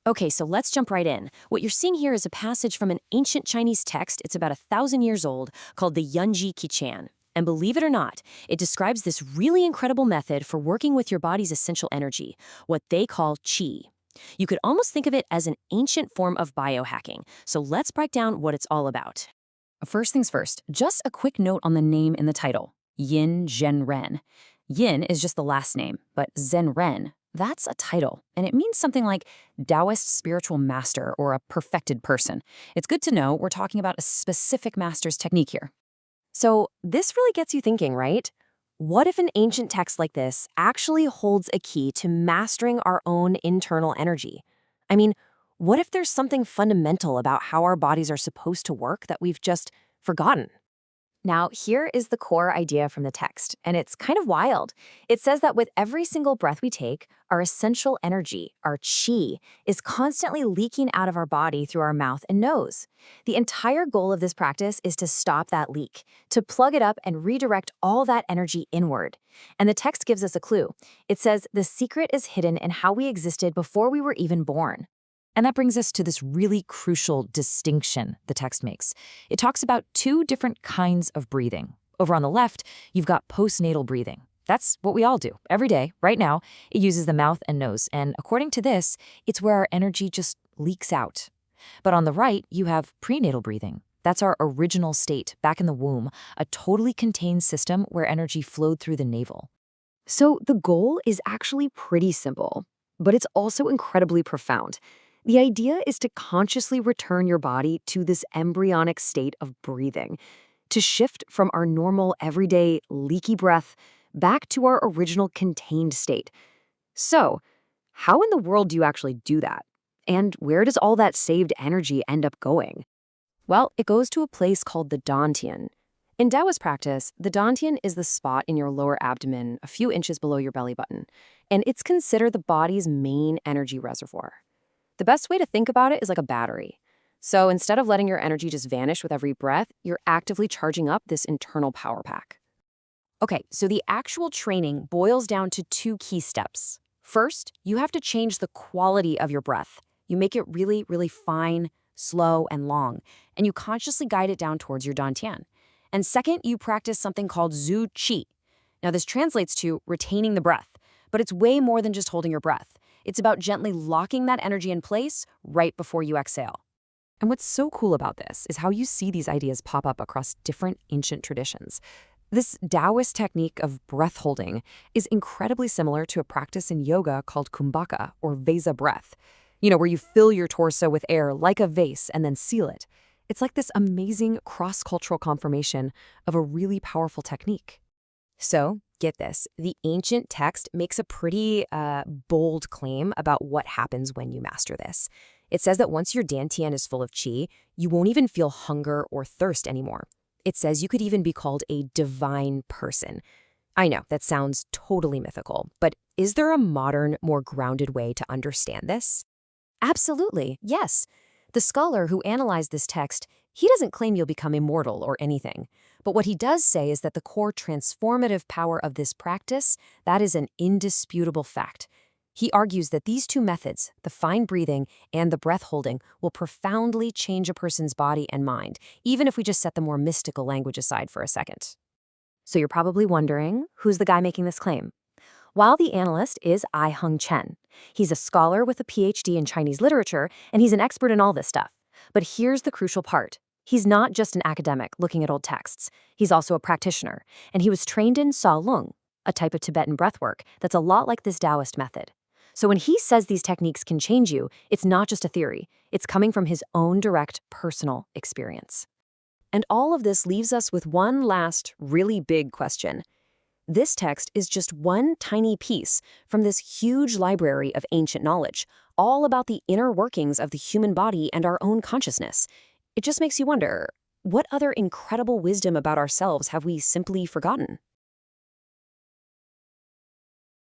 Okay, so let's jump right in. What you're seeing here is a passage from an ancient Chinese text. It's about 1,000 years old, called the Yunji Qichan. And believe it or not, it describes this really incredible method for working with your body's essential energy, what they call qi. You could almost think of it as an ancient form of biohacking. So let's break down what it's all about. First things first, just a quick note on the name in the title, Yin Zhen Ren. Yin is just the last name, but Zhen Ren, that's a title, and it means something like Daoist spiritual master or a perfected person. It's good to know we're talking about a specific master's technique here. So this really gets you thinking, right? What if an ancient text like this actually holds a key to mastering our own internal energy? I mean, what if there's something fundamental about how our bodies are supposed to work that we've just forgotten? Now, here is the core idea from the text, and it's kind of wild. It says that with every single breath we take, our essential energy, our qi, is constantly leaking out of our body through our mouth and nose. The entire goal of this practice is to stop that leak, to plug it up and redirect all that energy inward. And the text gives us a clue. It says the secret is hidden in how we existed before we were even born. And that brings us to this really crucial distinction the text makes. It talks about two different kinds of breathing. Over on the left, you've got postnatal breathing. That's what we all do every day, right now. It uses the mouth and nose, and according to this, it's where our energy just leaks out. But on the right, you have prenatal breathing. That's our original state, back in the womb, a totally contained system where energy flowed through the navel. So the goal is actually pretty simple, but it's also incredibly profound. The idea is to consciously return your body to this embryonic state of breathing, to shift from our normal, everyday, leaky breath back to our original contained state. So, how in the world do you actually do that? And where does all that saved energy end up going? Well, it goes to a place called the Dantian. In Taoist practice, the Dantian is the spot in your lower abdomen, a few inches below your belly button, and it's considered the body's main energy reservoir. The best way to think about it is like a battery. So instead of letting your energy just vanish with every breath, you're actively charging up this internal power pack. Okay, so the actual training boils down to two key steps. First, you have to change the quality of your breath. You make it really, really fine, slow, and long, and you consciously guide it down towards your dantian. And second, you practice something called Zhu Qi. Now this translates to retaining the breath, but it's way more than just holding your breath. It's about gently locking that energy in place right before you exhale. And what's so cool about this is how you see these ideas pop up across different ancient traditions. This Daoist technique of breath holding is incredibly similar to a practice in yoga called kumbhaka, or vasa breath. Where you fill your torso with air like a vase and then seal it. It's like this amazing cross-cultural confirmation of a really powerful technique. So, get this, the ancient text makes a pretty bold claim about what happens when you master this. It says that once your dantian is full of qi, you won't even feel hunger or thirst anymore. It says you could even be called a divine person. I know, that sounds totally mythical, but is there a modern, more grounded way to understand this? Absolutely, yes. The scholar who analyzed this text, he doesn't claim you'll become immortal or anything. But what he does say is that the core transformative power of this practice, that is an indisputable fact. He argues that these two methods, the fine breathing and the breath holding, will profoundly change a person's body and mind, even if we just set the more mystical language aside for a second. So you're probably wondering, who's the guy making this claim? While the analyst is I-Hung Chen. He's a scholar with a PhD in Chinese literature, and he's an expert in all this stuff. But here's the crucial part. He's not just an academic looking at old texts. He's also a practitioner, and he was trained in Sa Lung, a type of Tibetan breathwork that's a lot like this Daoist method. So when he says these techniques can change you, it's not just a theory. It's coming from his own direct personal experience. And all of this leaves us with one last, really big question. This text is just one tiny piece from this huge library of ancient knowledge, all about the inner workings of the human body and our own consciousness. It just makes you wonder, what other incredible wisdom about ourselves have we simply forgotten?